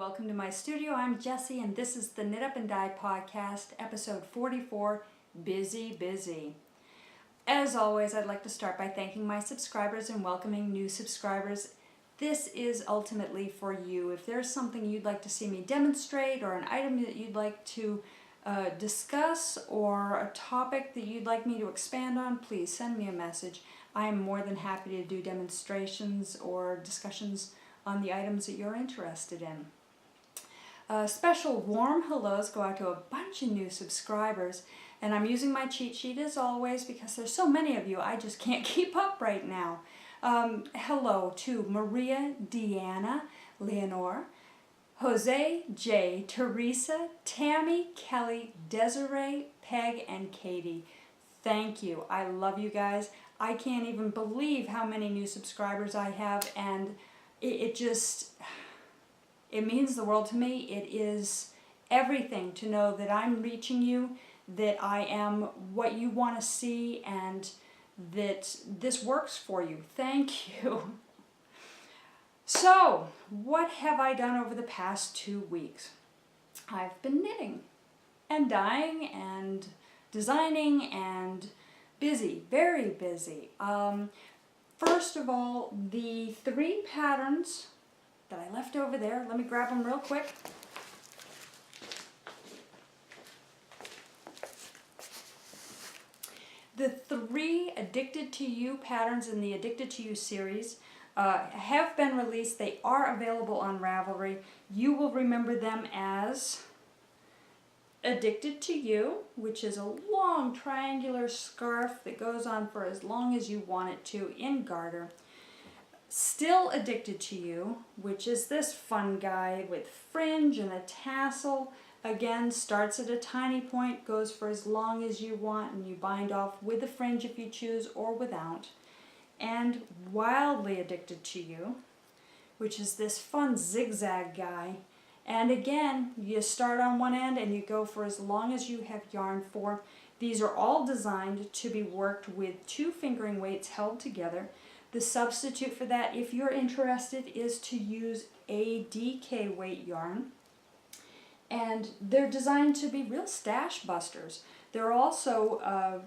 welcome to my studio. I'm Jessie and this is the Knit Up and Dye podcast, episode 44, Busy Busy. As always, I'd like to start by thanking my subscribers and welcoming new subscribers. This is ultimately for you. If there's something you'd like to see me demonstrate or an item that you'd like to discuss or a topic that you'd like me to expand on, please send me a message. I am more than happy to do demonstrations or discussions on the items that you're interested in. Special warm hellos go out to a bunch of new subscribers, and I'm using my cheat sheet as always because there's so many of you I just can't keep up right now. Hello to Maria, Deanna, Leonore, Jose, Jay, Teresa, Tammy, Kelly, Desiree, Peg, and Katie. Thank you. I love you guys. I can't even believe how many new subscribers I have, and it means the world to me. It is everything to know that I'm reaching you, that I am what you want to see, and that this works for you. Thank you. So, what have I done over the past 2 weeks? I've been knitting and dyeing and designing and busy, very busy. First of all, the 3 patterns that I left over there, let me grab them real quick. The 3 Addicted to You patterns in the Addicted to You series have been released. They are available on Ravelry. You will remember them as Addicted to You, which is a long triangular scarf that goes on for as long as you want it to in garter. Still Addicted to You, which is this fun guy with fringe and a tassel. Again, starts at a tiny point, goes for as long as you want, and you bind off with the fringe if you choose or without. And Wildly Addicted to You, which is this fun zigzag guy. And again, you start on one end and you go for as long as you have yarn for. These are all designed to be worked with 2 fingering weights held together. The substitute for that, if you're interested, is to use a DK weight yarn. And they're designed to be real stash busters. They're also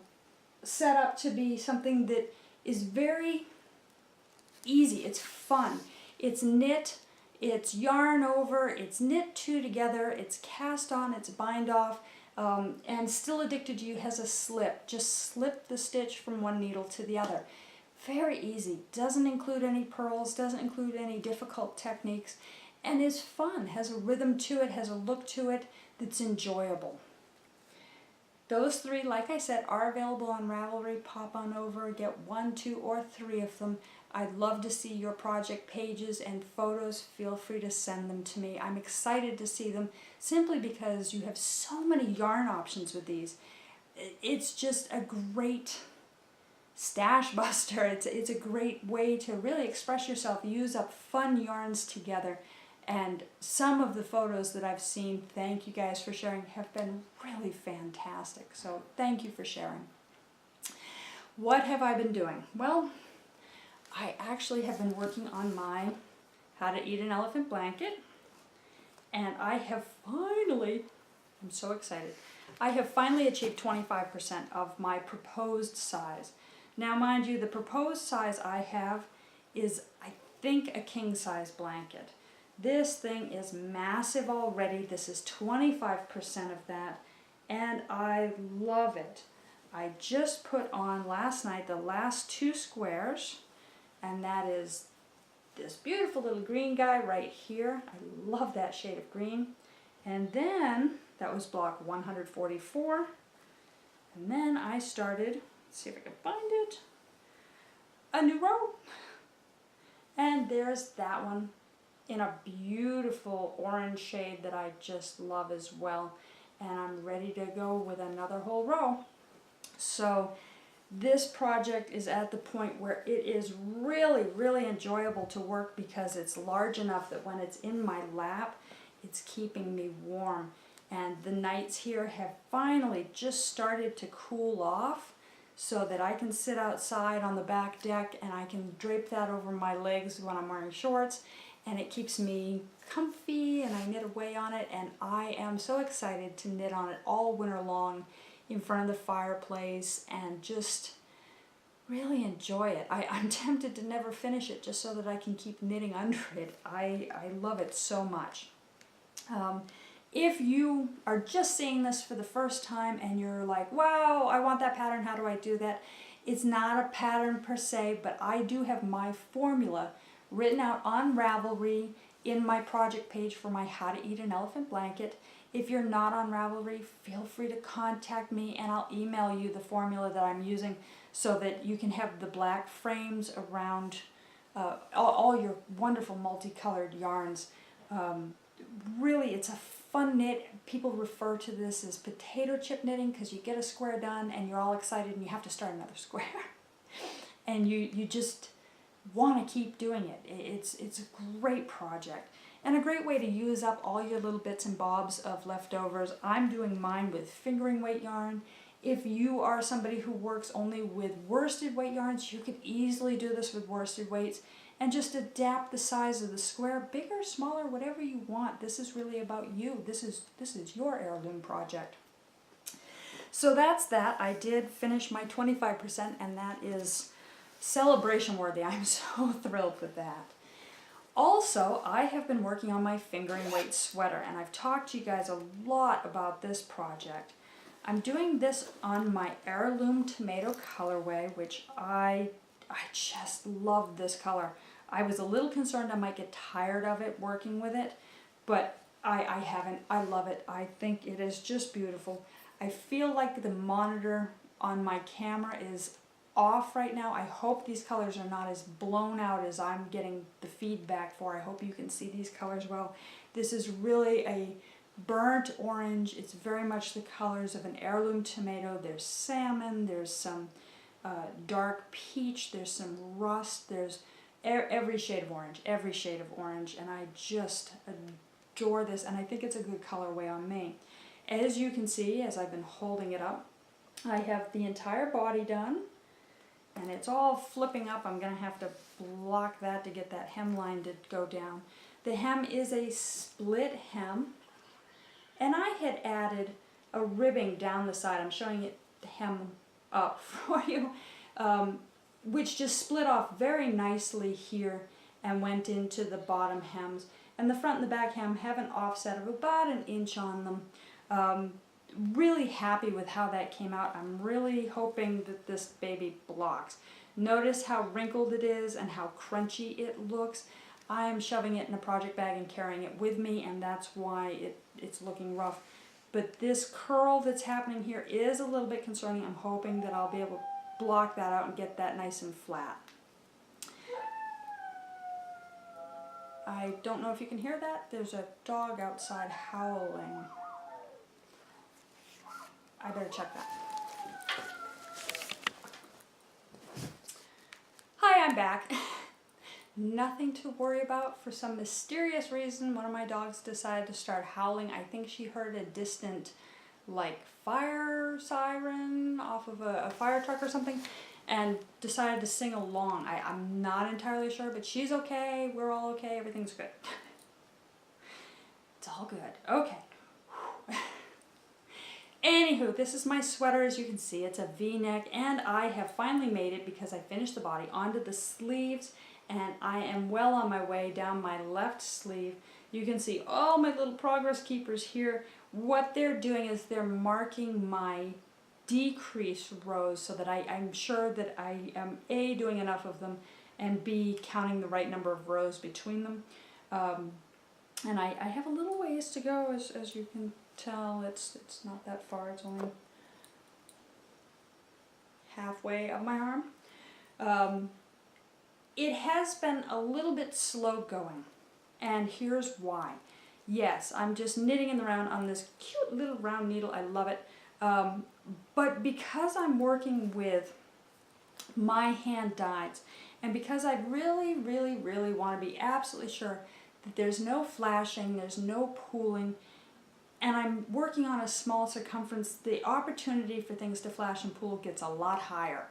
set up to be something that is very easy. It's fun. It's knit. It's yarn over, it's knit 2 together, it's cast on, it's bind off, and Still Addicted to You has a slip. Just slip the stitch from one needle to the other. Very easy. Doesn't include any purls, doesn't include any difficult techniques, and is fun. Has a rhythm to it, has a look to it that's enjoyable. Those 3, like I said, are available on Ravelry. Pop on over, get 1, 2, or 3 of them. I'd love to see your project pages and photos. Feel free to send them to me. I'm excited to see them simply because you have so many yarn options with these. It's just a great stash buster. It's a great way to really express yourself, use up fun yarns together. And some of the photos that I've seen, thank you guys for sharing, have been really fantastic. So thank you for sharing. What have I been doing? Well, I actually have been working on my How to Eat an Elephant blanket, and I have finally, I'm so excited, I have finally achieved 25% of my proposed size. Now mind you, the proposed size I have is, I think, a king size blanket. This thing is massive already. This is 25% of that, and I love it. I just put on last night the last 2 squares, and that is this beautiful little green guy right here. I love that shade of green. And then, that was block 144. And then I started, let's see if I can find it, a new row. And there's that one in a beautiful orange shade that I just love as well. And I'm ready to go with another whole row. So this project is at the point where it is really, really enjoyable to work because it's large enough that when it's in my lap, it's keeping me warm. And the nights here have finally just started to cool off so that I can sit outside on the back deck and I can drape that over my legs when I'm wearing shorts, and it keeps me comfy and I knit away on it, and I am so excited to knit on it all winter long in front of the fireplace and just really enjoy it. I'm tempted to never finish it just so that I can keep knitting under it. I love it so much. If you are just seeing this for the first time and you're like, wow, I want that pattern, how do I do that? It's not a pattern per se, but I do have my formula written out on Ravelry in my project page for my How to Eat an Elephant blanket. If you're not on Ravelry, feel free to contact me and I'll email you the formula that I'm using so that you can have the black frames around all your wonderful multicolored yarns. Really, it's a fun knit. People refer to this as potato chip knitting because you get a square done and you're all excited and you have to start another square. And you just want to keep doing it. It's a great project and a great way to use up all your little bits and bobs of leftovers. I'm doing mine with fingering weight yarn. If you are somebody who works only with worsted weight yarns, you could easily do this with worsted weights and just adapt the size of the square, bigger, smaller, whatever you want. This is really about you. This is your heirloom project. So that's that. I did finish my 25% and that is celebration worthy. I'm so thrilled with that. Also, I have been working on my fingering weight sweater and I've talked to you guys a lot about this project. I'm doing this on my heirloom tomato colorway, which I just love this color. I was a little concerned I might get tired of it working with it, but I haven't. I love it. I think it is just beautiful. I feel like the monitor on my camera is off right now. I hope these colors are not as blown out as I'm getting the feedback for. I hope you can see these colors well. This is really a burnt orange. It's very much the colors of an heirloom tomato. There's salmon, there's some dark peach, there's some rust, there's every shade of orange, and I just adore this, and I think it's a good colorway on me. As you can see, as I've been holding it up, I have the entire body done, and it's all flipping up. I'm going to have to block that to get that hemline to go down. The hem is a split hem, and I had added a ribbing down the side. I'm showing it the hem up for you, which just split off very nicely here and went into the bottom hems. And the front and the back hem have an offset of about 1 inch on them. Really happy with how that came out. I'm really hoping that this baby blocks. Notice how wrinkled it is and how crunchy it looks. I am shoving it in a project bag and carrying it with me, and that's why it's looking rough. But this curl that's happening here is a little bit concerning. I'm hoping that I'll be able to block that out and get that nice and flat. I don't know if you can hear that. There's a dog outside howling. I better check that. Hi, I'm back. Nothing to worry about. For some mysterious reason, one of my dogs decided to start howling. I think she heard a distant, like, fire siren off of a fire truck or something, and decided to sing along. I'm not entirely sure, but she's okay. We're all okay. Everything's good. It's all good. Okay. Anywho, this is my sweater. As you can see, it's a V-neck, and I have finally made it, because I finished the body, onto the sleeves, and I am well on my way down my left sleeve. You can see all my little progress keepers here. What they're doing is they're marking my decrease rows so that I'm sure that I am A, doing enough of them, and B, counting the right number of rows between them. And I have a little ways to go, as you can tell. It's not that far. It's only halfway of my arm. It has been a little bit slow going, and here's why. Yes, I'm just knitting in the round on this cute little round needle. I love it. But because I'm working with my hand dyes, and because I really want to be absolutely sure that there's no flashing, there's no pooling, and I'm working on a small circumference, the opportunity for things to flash and pool gets a lot higher.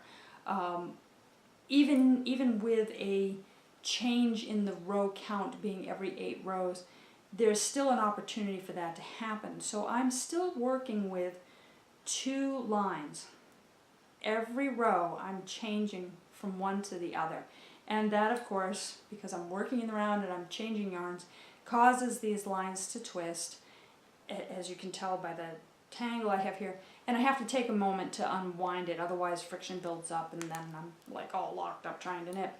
Even with a change in the row count being every 8 rows, there's still an opportunity for that to happen. So I'm still working with 2 lines. Every row I'm changing from one to the other. And that, of course, because I'm working in the round and I'm changing yarns, causes these lines to twist, as you can tell by the tangle I have here. And I have to take a moment to unwind it, otherwise friction builds up and then I'm like all locked up trying to knit.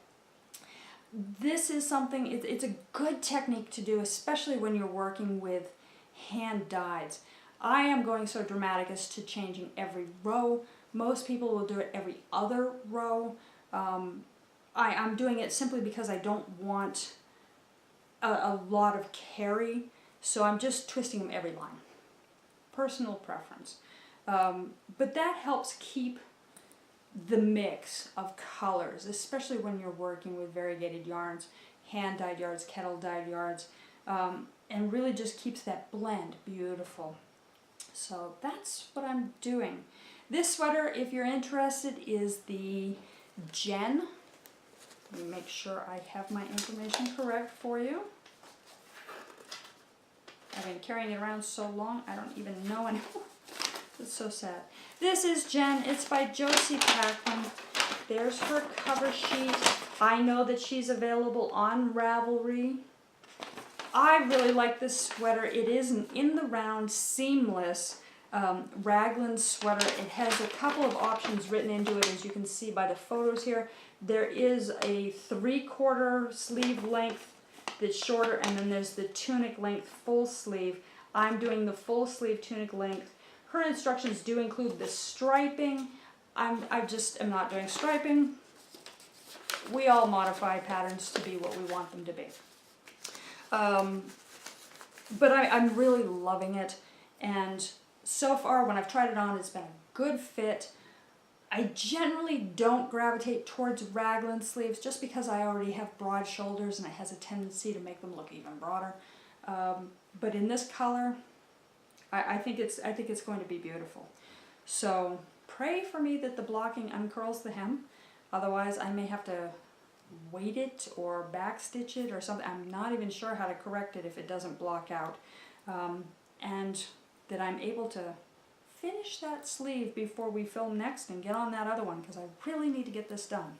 This is something, it's a good technique to do, especially when you're working with hand dyes. I am going so dramatic as to changing every row. Most people will do it every other row. I'm doing it simply because I don't want a lot of carry, so I'm just twisting them every line. Personal preference. But that helps keep the mix of colors, especially when you're working with variegated yarns, hand-dyed yarns, kettle-dyed yarns, and really just keeps that blend beautiful. So that's what I'm doing. This sweater, if you're interested, is the Jenn. Let me make sure I have my information correct for you. I've been carrying it around so long, I don't even know anymore. It's so sad. This is Jenn. It's by Josie Packlin. There's her cover sheet. I know that she's available on Ravelry. I really like this sweater. It is an in the round seamless raglan sweater. It has a couple of options written into it, as you can see by the photos here. There is a 3/4 sleeve length that's shorter, and then there's the tunic length full sleeve. I'm doing the full sleeve tunic length. Her instructions do include the striping. I just am not doing striping. We all modify patterns to be what we want them to be. But I'm really loving it, and so far when I've tried it on, it's been a good fit. I generally don't gravitate towards raglan sleeves just because I already have broad shoulders and it has a tendency to make them look even broader. But in this color, I think it's going to be beautiful. So pray for me that the blocking uncurls the hem. Otherwise, I may have to weight it or backstitch it or something. I'm not even sure how to correct it if it doesn't block out. And that I'm able to finish that sleeve before we film next and get on that other one, because I really need to get this done.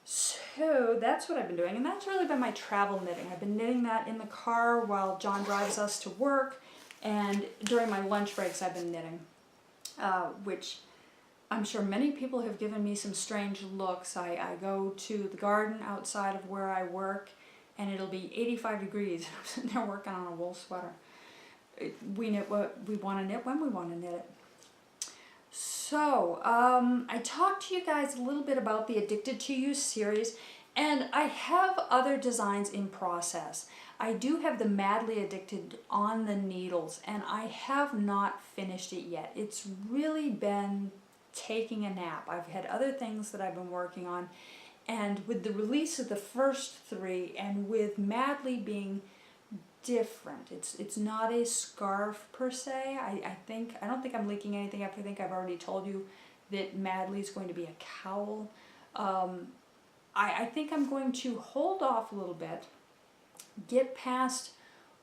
So that's what I've been doing, and that's really been my travel knitting. I've been knitting that in the car while John drives us to work, and during my lunch breaks I've been knitting, which I'm sure many people have given me some strange looks. I go to the garden outside of where I work and it'll be 85 degrees and I'm sitting there working on a wool sweater. We knit what we want to knit when we want to knit it. So, I talked to you guys a little bit about the Addicted to You series, and I have other designs in process. I do have the Madly Addicted on the needles, and I have not finished it yet. It's really been taking a nap. I've had other things that I've been working on, and with the release of the first 3, and with Madly being different, it's not a scarf per se. I don't think I'm leaking anything up. I think I've already told you that Madly is going to be a cowl. I think I'm going to hold off a little bit, get past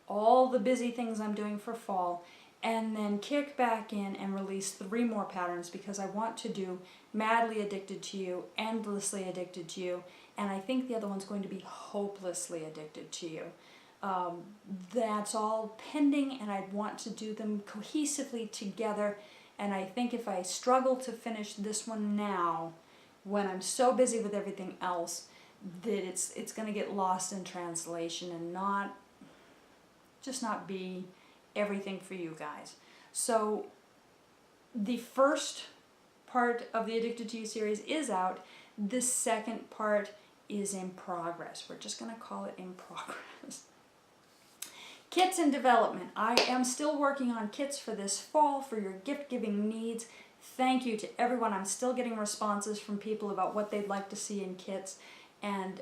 all the busy things I'm doing for fall, and then kick back in and release 3 more patterns, because I want to do Madly Addicted to You, Endlessly Addicted to You, and I think the other one's going to be Hopelessly Addicted to You. That's all pending, and I want to do them cohesively together, and I think if I struggle to finish this one now, when I'm so busy with everything else, that it's going to get lost in translation and not be everything for you guys. So the first part of the Addicted to You series is out. The second part is in progress. We're just going to call it in progress. Kits in development. I am still working on kits for this fall for your gift-giving needs. Thank you to everyone. I'm still getting responses from people about what they'd like to see in kits, and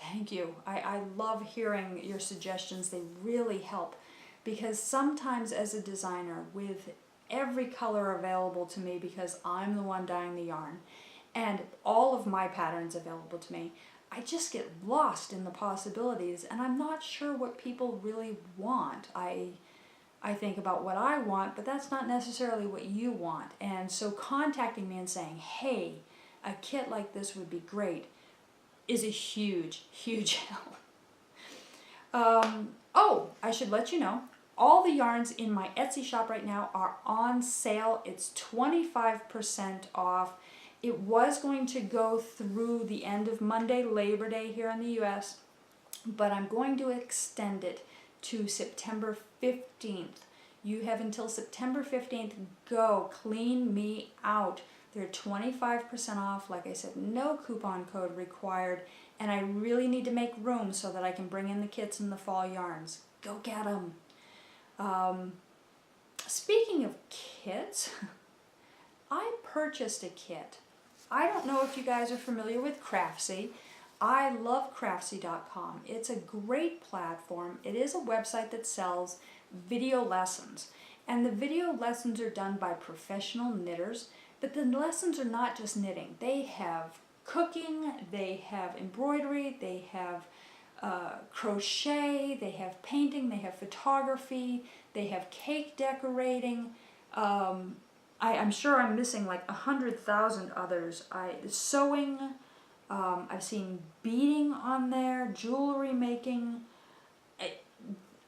thank you. I love hearing your suggestions. They really help, because sometimes as a designer, with every color available to me because I'm the one dyeing the yarn, and all of my patterns available to me, I just get lost in the possibilities, and I'm not sure what people really want. I think about what I want, but that's not necessarily what you want. And so contacting me and saying, hey, a kit like this would be great, is a huge, huge help. Oh, I should let you know, all the yarns in my Etsy shop right now are on sale. It's 25% off. It was going to go through the end of Monday, Labor Day here in the US, but I'm going to extend it to September 15th. You have until September 15th. Go clean me out. They're 25% off. Like I said, no coupon code required, and I really need to make room so that I can bring in the kits and the fall yarns. Go get them. Speaking of kits, I purchased a kit. I don't know if you guys are familiar with Craftsy. I love Craftsy.com. It's a great platform. It is a website that sells video lessons. And the video lessons are done by professional knitters, but the lessons are not just knitting. They have cooking, they have embroidery, they have crochet, they have painting, they have photography, they have cake decorating. I'm sure I'm missing like 100,000 others. Sewing, I've seen beading on there, jewelry making,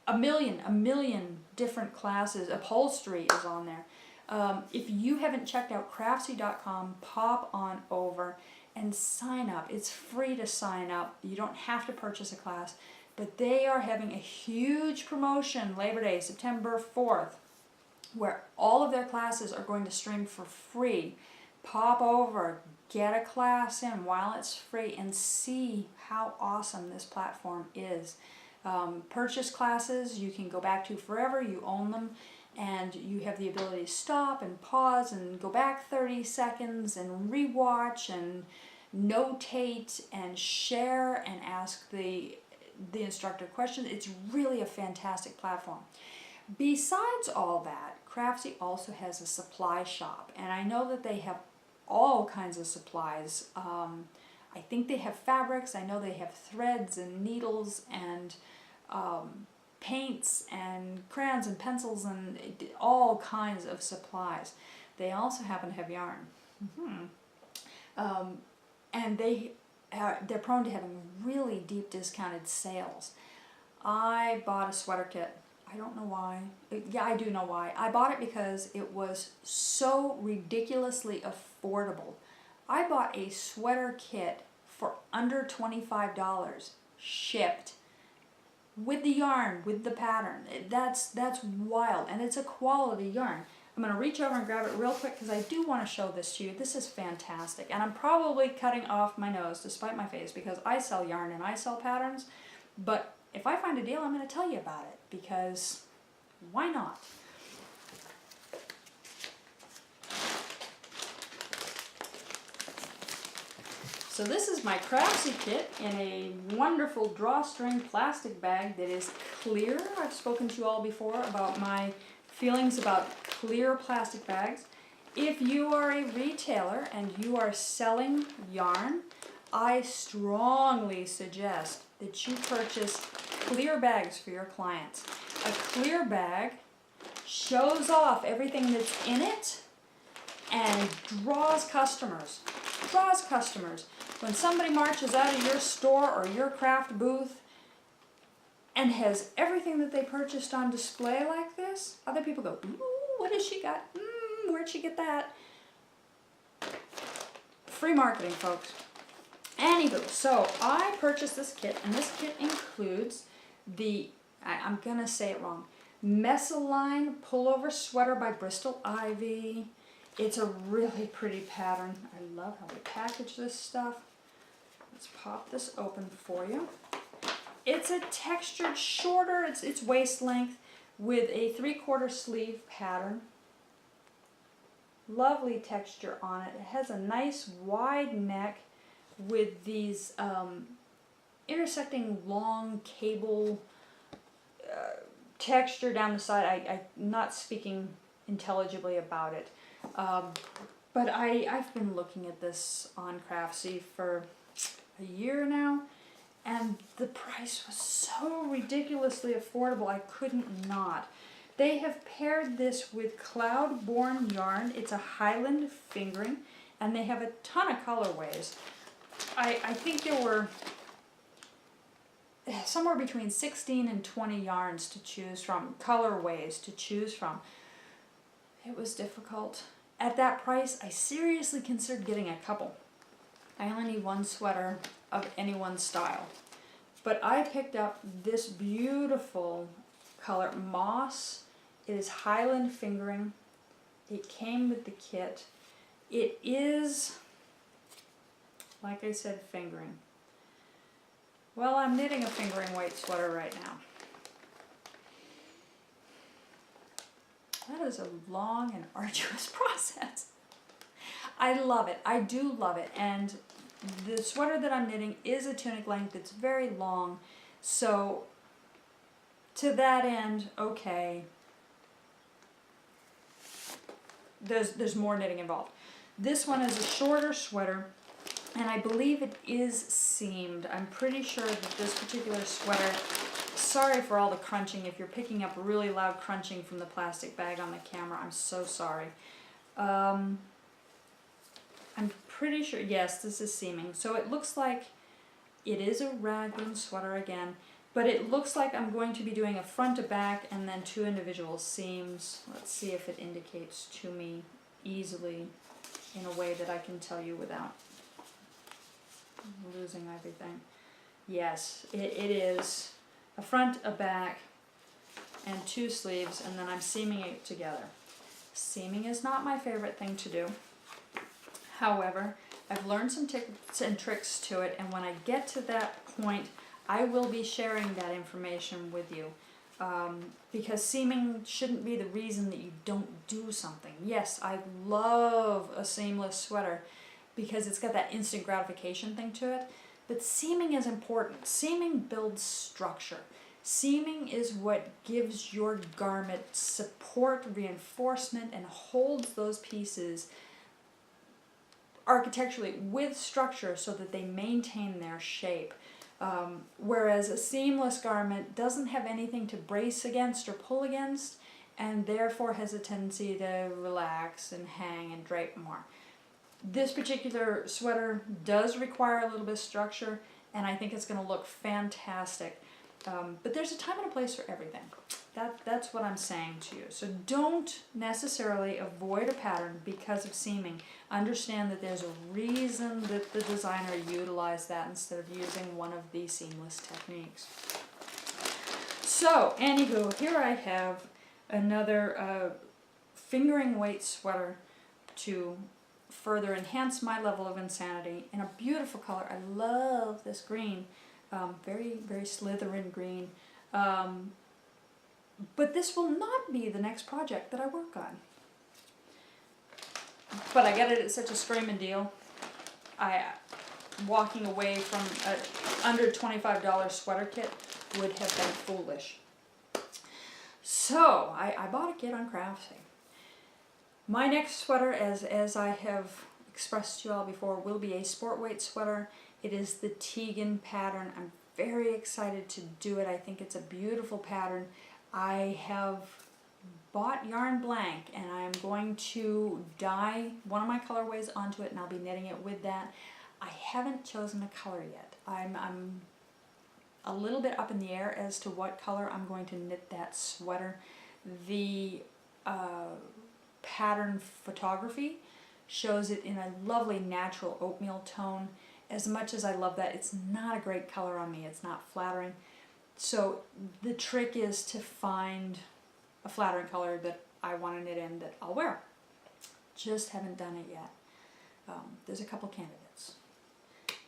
a million different classes. Upholstery is on there. If you haven't checked out Craftsy.com, pop on over and sign up. It's free to sign up. You don't have to purchase a class, but they are having a huge promotion Labor Day, September 4th, where all of their classes are going to stream for free. Pop over, get a class in while it's free, and see how awesome this platform is. Purchase classes you can go back to forever. You own them, and you have the ability to stop and pause and go back 30 seconds and rewatch and notate and share and ask the instructor questions. It's really a fantastic platform. Besides all that, Craftsy also has a supply shop, and I know that they have all kinds of supplies. I think they have fabrics. I know they have threads and needles and paints and crayons and pencils and all kinds of supplies. They also happen to have yarn. And they're prone to having really deep discounted sales. I bought a sweater kit. I don't know why. Yeah, I do know why. I bought it because it was so ridiculously affordable. I bought a sweater kit for under $25, shipped, with the yarn, with the pattern. That's wild, and it's a quality yarn. I'm going to reach over and grab it real quick because I do want to show this to you. This is fantastic, and I'm probably cutting off my nose to spite my face because I sell yarn and I sell patterns, but if I find a deal, I'm going to tell you about it, because why not? So this is my Craftsy kit in a wonderful drawstring plastic bag that is clear. I've spoken to you all before about my feelings about clear plastic bags. If you are a retailer and you are selling yarn, I strongly suggest that you purchase clear bags for your clients. A clear bag shows off everything that's in it and draws customers. Draws customers. When somebody marches out of your store or your craft booth and has everything that they purchased on display like this, other people go, ooh, what has she got? Where'd she get that? Free marketing, folks. Anywho, so I purchased this kit, and this kit includes the, I'm going to say it wrong, Messaline Pullover Sweater by Bristol Ivy. It's a really pretty pattern. I love how they package this stuff. Let's pop this open for you. It's a textured shorter, it's waist length with a 3/4 sleeve pattern. Lovely texture on it. It has a nice wide neck with these intersecting long cable texture down the side. I'm not speaking intelligibly about it. But I've been looking at this on Craftsy for a year now, and the price was so ridiculously affordable I couldn't not. They have paired this with Cloud-Born yarn. It's a Highland fingering, and they have a ton of colorways. I think there were somewhere between 16 and 20 yarns to choose from, colorways to choose from. It was difficult. At that price, I seriously considered getting a couple. I only need one sweater of any one style. But I picked up this beautiful color, Moss. It is Highland fingering. It came with the kit. It is, like I said, fingering. Well, I'm knitting a fingering weight sweater right now. That is a long and arduous process. I love it. I do love it. And the sweater that I'm knitting is a tunic length. It's very long. So to that end, okay, there's more knitting involved. This one is a shorter sweater, and I believe it is seamed. I'm pretty sure that this particular sweater, sorry for all the crunching. If you're picking up really loud crunching from the plastic bag on the camera, I'm so sorry. I'm pretty sure, yes, this is seaming. So it looks like it is a raglan sweater again, but it looks like I'm going to be doing a front to back and then 2 individual seams. Let's see if it indicates to me easily in a way that I can tell you without losing everything. Yes, it is a front, a back, and 2 sleeves, and then I'm seaming it together. Seaming is not my favorite thing to do. However, I've learned some tips and tricks to it, and when I get to that point, I will be sharing that information with you. Because seaming shouldn't be the reason that you don't do something. Yes, I love a seamless sweater because it's got that instant gratification thing to it, but seaming is important. Seaming builds structure. Seaming is what gives your garment support, reinforcement, and holds those pieces architecturally with structure so that they maintain their shape. Whereas a seamless garment doesn't have anything to brace against or pull against, and therefore has a tendency to relax and hang and drape more. This particular sweater does require a little bit of structure, and I think it's going to look fantastic. But there's a time and a place for everything. That's what I'm saying to you. So don't necessarily avoid a pattern because of seaming. Understand that there's a reason that the designer utilized that instead of using one of the seamless techniques. So, anywho, here I have another fingering weight sweater to further enhance my level of insanity in a beautiful color. I love this green. Very, very Slytherin green. But this will not be the next project that I work on. But I get it at such a screaming deal. Walking away from an under $25 sweater kit would have been foolish. So I bought a kit on Craftsy. My next sweater, as I have expressed to you all before, will be a sport weight sweater. It is the Tegan pattern. I'm very excited to do it. I think it's a beautiful pattern. I have bought yarn blank, and I'm going to dye one of my colorways onto it, and I'll be knitting it with that. I haven't chosen a color yet. I'm a little bit up in the air as to what color I'm going to knit that sweater. The pattern photography shows it in a lovely natural oatmeal tone. As much as I love that, it's not a great color on me. It's not flattering. So the trick is to find a flattering color that I want to knit in that I'll wear. Just haven't done it yet. There's a couple candidates.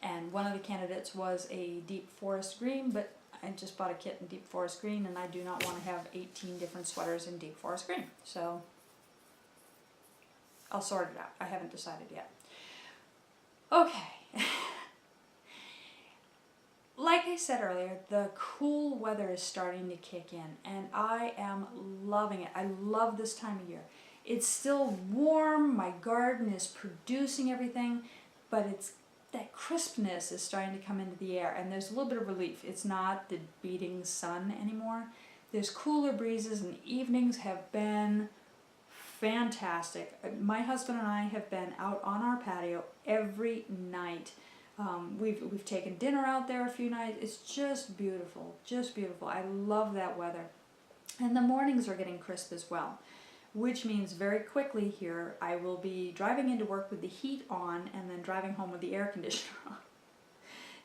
And one of the candidates was a deep forest green, but I just bought a kit in deep forest green, and I do not want to have 18 different sweaters in deep forest green. So I'll sort it out. I haven't decided yet. Okay. Like I said earlier, the cool weather is starting to kick in, and I am loving it. I love this time of year. It's still warm, my garden is producing everything, but it's that crispness is starting to come into the air, and there's a little bit of relief. It's not the beating sun anymore. There's cooler breezes, and evenings have been fantastic. My husband and I have been out on our patio every night. We've taken dinner out there a few nights. It's just beautiful, just beautiful. I love that weather. And the mornings are getting crisp as well, which means very quickly here I will be driving into work with the heat on and then driving home with the air conditioner on.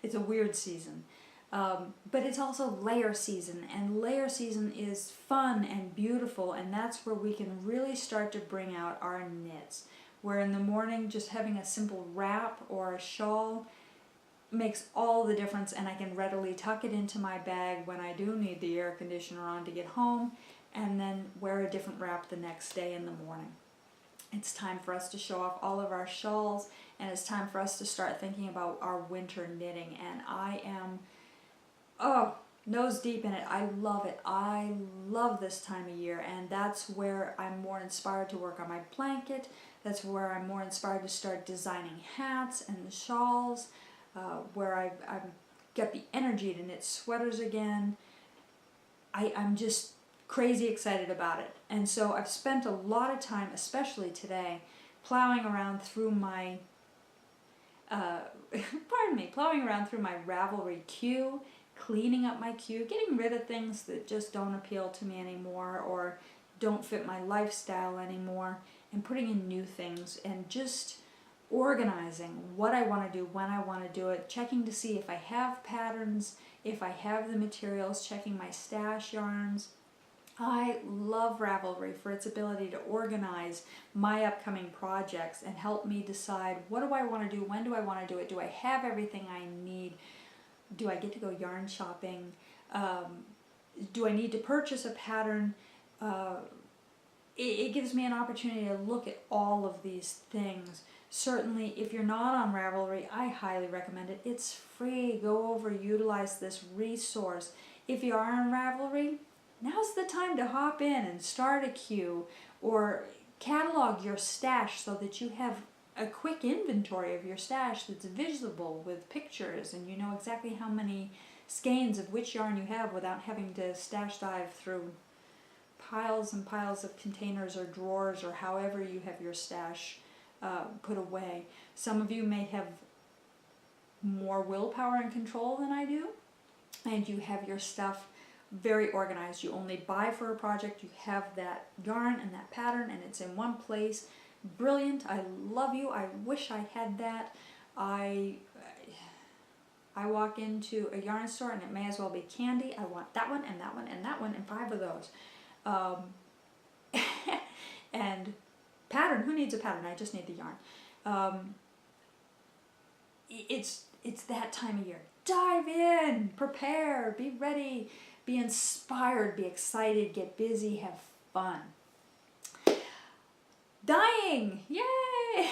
It's a weird season. But it's also layer season, and layer season is fun and beautiful, and that's where we can really start to bring out our knits. Where in the morning just having a simple wrap or a shawl makes all the difference, and I can readily tuck it into my bag when I do need the air conditioner on to get home, and then wear a different wrap the next day in the morning. It's time for us to show off all of our shawls, and it's time for us to start thinking about our winter knitting, and I am nose deep in it. I love it. I love this time of year, and that's where I'm more inspired to work on my blanket. That's where I'm more inspired to start designing hats and shawls, where I've got the energy to knit sweaters again. I'm just crazy excited about it. And so I've spent a lot of time, especially today, plowing around through my plowing around through my Ravelry queue, cleaning up my queue, getting rid of things that just don't appeal to me anymore or don't fit my lifestyle anymore, and putting in new things, and just organizing what I want to do, when I want to do it, checking to see if I have patterns, if I have the materials, checking my stash yarns. I love Ravelry for its ability to organize my upcoming projects and help me decide, what do I want to do, when do I want to do it, do I have everything I need, do I get to go yarn shopping, do I need to purchase a pattern. It gives me an opportunity to look at all of these things. Certainly, if you're not on Ravelry, I highly recommend it. It's free. Go over, utilize this resource. If you are on Ravelry, now's the time to hop in and start a queue or catalog your stash so that you have a quick inventory of your stash that's visible with pictures, and you know exactly how many skeins of which yarn you have without having to stash dive through piles and piles of containers or drawers or however you have your stash put away. Some of you may have more willpower and control than I do, and you have your stuff very organized. You only buy for a project, you have that yarn and that pattern, and it's in one place. Brilliant. I love you. I wish I had that. I walk into a yarn store and it may as well be candy. I want that one and that one and that one and 5 of those. And pattern, who needs a pattern? I just need the yarn. It's that time of year. Dive in, prepare, be ready, be inspired, be excited, get busy, have fun. Dyeing! Yay!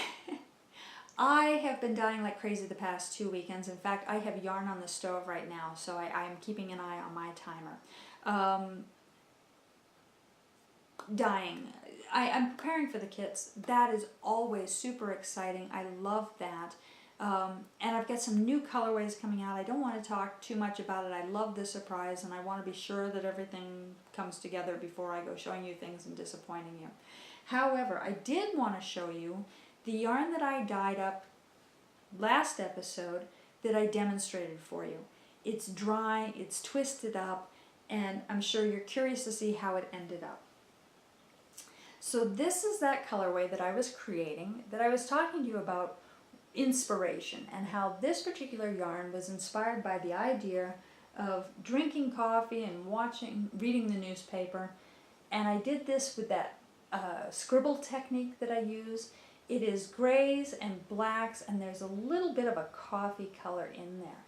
I have been dyeing like crazy the past 2 weekends. In fact, I have yarn on the stove right now, so I am keeping an eye on my timer. Dyeing. I'm preparing for the kits. That is always super exciting. I love that. And I've got some new colorways coming out. I don't want to talk too much about it. I love the surprise, and I want to be sure that everything comes together before I go showing you things and disappointing you. However, I did want to show you the yarn that I dyed up last episode that I demonstrated for you. It's dry, it's twisted up, and I'm sure you're curious to see how it ended up. So this is that colorway that I was creating, that I was talking to you about inspiration, and how this particular yarn was inspired by the idea of drinking coffee and reading the newspaper. And I did this with that scribble technique that I use. It is grays and blacks, and there's a little bit of a coffee color in there.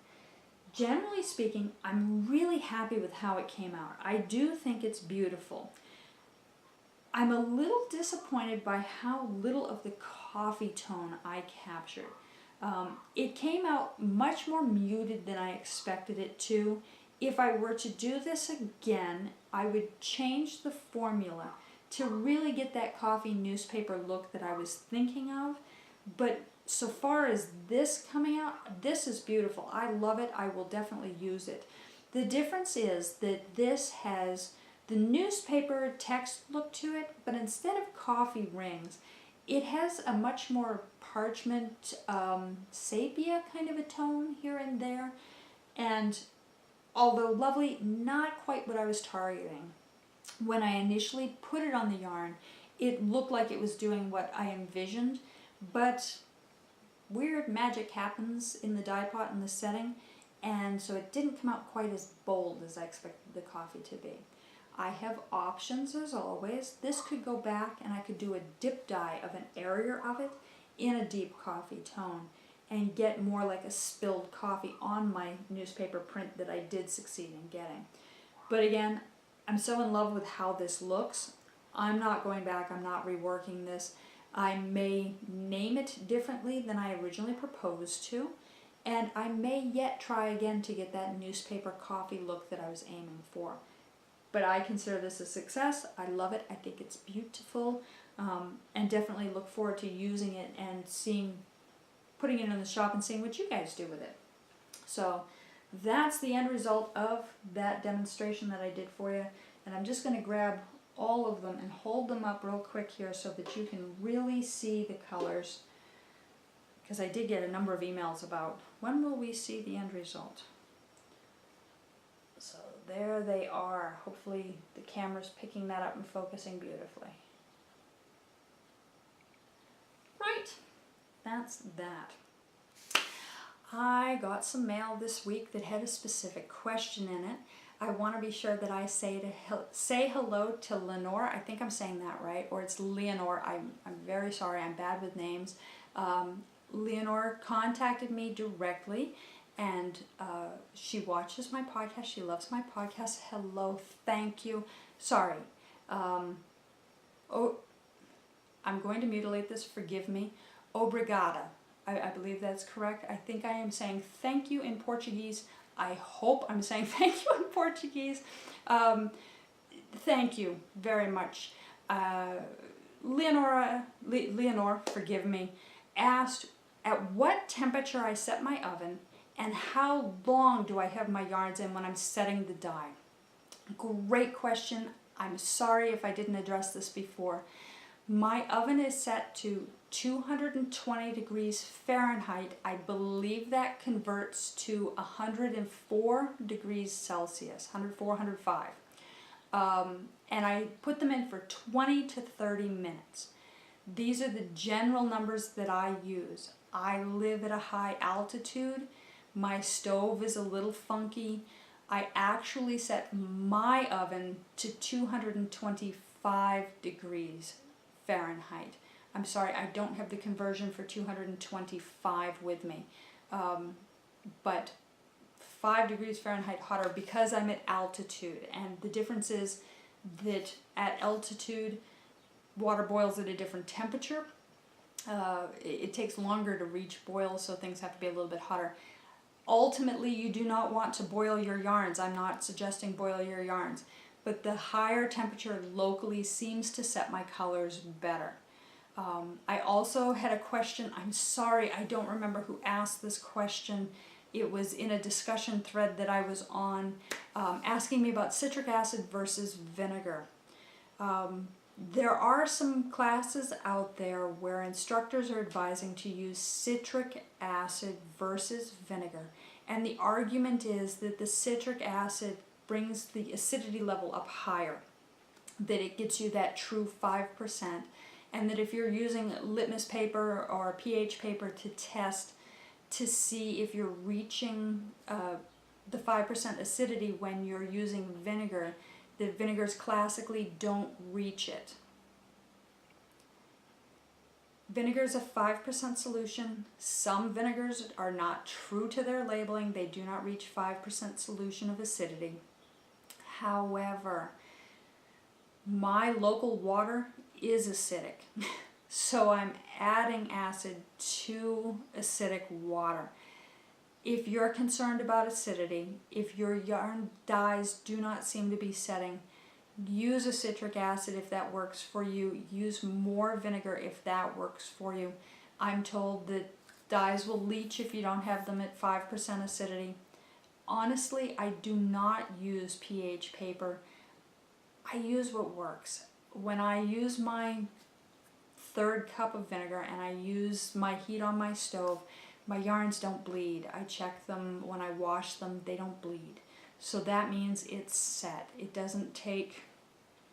Generally speaking, I'm really happy with how it came out. I do think it's beautiful. I'm a little disappointed by how little of the coffee tone I captured. It came out much more muted than I expected it to. If I were to do this again, I would change the formula to really get that coffee newspaper look that I was thinking of, but so far as this coming out, this is beautiful. I love it. I will definitely use it. The difference is that this has the newspaper text look to it, but instead of coffee rings, it has a much more parchment, sepia kind of a tone here and there. And although lovely, not quite what I was targeting. When I initially put it on the yarn, it looked like it was doing what I envisioned, but weird magic happens in the dye pot in the setting, and so it didn't come out quite as bold as I expected the coffee to be. I have options as always. This could go back and I could do a dip dye of an area of it in a deep coffee tone and get more like a spilled coffee on my newspaper print that I did succeed in getting. But again, I'm so in love with how this looks. I'm not going back, I'm not reworking this. I may name it differently than I originally proposed to, and I may yet try again to get that newspaper coffee look that I was aiming for. But I consider this a success. I love it. I think it's beautiful, and definitely look forward to using it and putting it in the shop and seeing what you guys do with it. So that's the end result of that demonstration that I did for you. And I'm just going to grab all of them and hold them up real quick here so that you can really see the colors. Because I did get a number of emails about when will we see the end result. So there they are. Hopefully the camera's picking that up and focusing beautifully. Right, that's that. I got some mail this week that had a specific question in it. I want to be sure that I say hello to Lenore. I think I'm saying that right, or it's Leonore. I'm very sorry. I'm bad with names. Leonore contacted me directly, and she watches my podcast. She loves my podcast. Hello, thank you. Sorry. Oh, I'm going to mutilate this. Forgive me. Obrigada. I believe that's correct. I think I am saying thank you in Portuguese. I hope I'm saying thank you in Portuguese. Thank you very much. Leonore, forgive me, asked at what temperature I set my oven and how long do I have my yarns in when I'm setting the dye. Great question. I'm sorry if I didn't address this before. My oven is set to 220 degrees Fahrenheit. I believe that converts to 104 degrees Celsius, 104, 105. And I put them in for 20 to 30 minutes. These are the general numbers that I use. I live at a high altitude. My stove is a little funky. I actually set my oven to 225 degrees Fahrenheit. I'm sorry, I don't have the conversion for 225 with me, but 5 degrees Fahrenheit hotter because I'm at altitude. And the difference is that at altitude, water boils at a different temperature. It takes longer to reach boil, so things have to be a little bit hotter. Ultimately, you do not want to boil your yarns. I'm not suggesting boil your yarns, but the higher temperature locally seems to set my colors better. I also had a question. I'm sorry, I don't remember who asked this question. It was in a discussion thread that I was on, asking me about citric acid versus vinegar. There are some classes out there where instructors are advising to use citric acid versus vinegar. And the argument is that the citric acid brings the acidity level up higher, that it gets you that true 5%, and that if you're using litmus paper or pH paper to test to see if you're reaching the 5% acidity when you're using vinegar, the vinegars classically don't reach it. Vinegar is a 5% solution. Some vinegars are not true to their labeling. They do not reach 5% solution of acidity. However, my local water is acidic, so I'm adding acid to acidic water. If you're concerned about acidity, if your yarn dyes do not seem to be setting, use a citric acid if that works for you. Use more vinegar if that works for you. I'm told that dyes will leach if you don't have them at 5% acidity. Honestly, I do not use pH paper. I use what works. When I use my 1/3 cup of vinegar and I use my heat on my stove, my yarns don't bleed. I check them when I wash them, they don't bleed. So that means it's set. It doesn't take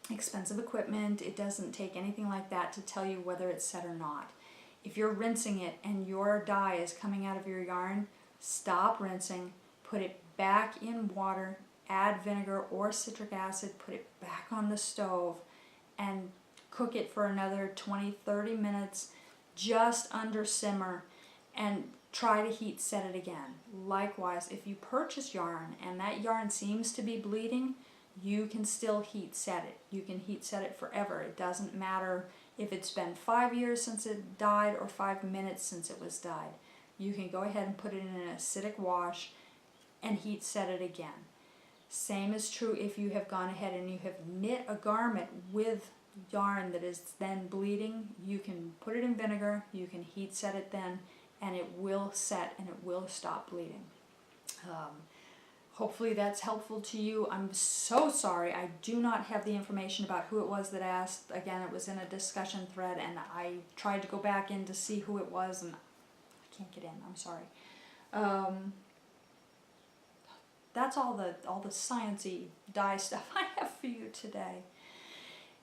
expensive equipment, it doesn't take anything like that to tell you whether it's set or not. If you're rinsing it and your dye is coming out of your yarn, stop rinsing, put it back in water, add vinegar or citric acid, put it back on the stove, and cook it for another 20-30 minutes just under simmer, and try to heat set it again. Likewise, if you purchase yarn and that yarn seems to be bleeding, you can still heat set it. You can heat set it forever. It doesn't matter if it's been 5 years since it dyed or 5 minutes since it was dyed. You can go ahead and put it in an acidic wash and heat set it again. Same is true if you have gone ahead and you have knit a garment with yarn that is then bleeding. You can put it in vinegar, you can heat set it then, and it will set and it will stop bleeding. Hopefully that's helpful to you. I'm so sorry I do not have the information about who it was that asked. Again, it was in a discussion thread and I tried to go back in to see who it was and I can't get in. I'm sorry. That's all the science-y dye stuff I have for you today.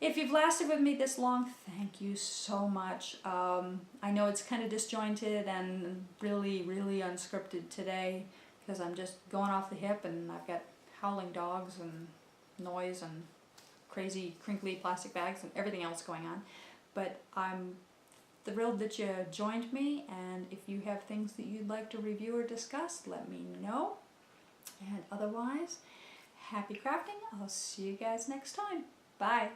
If you've lasted with me this long, thank you so much. I know it's kind of disjointed and really, really unscripted today because I'm just going off the hip and I've got howling dogs and noise and crazy crinkly plastic bags and everything else going on. But I'm thrilled that you joined me, and if you have things that you'd like to review or discuss, let me know. And otherwise, happy crafting. I'll see you guys next time. Bye.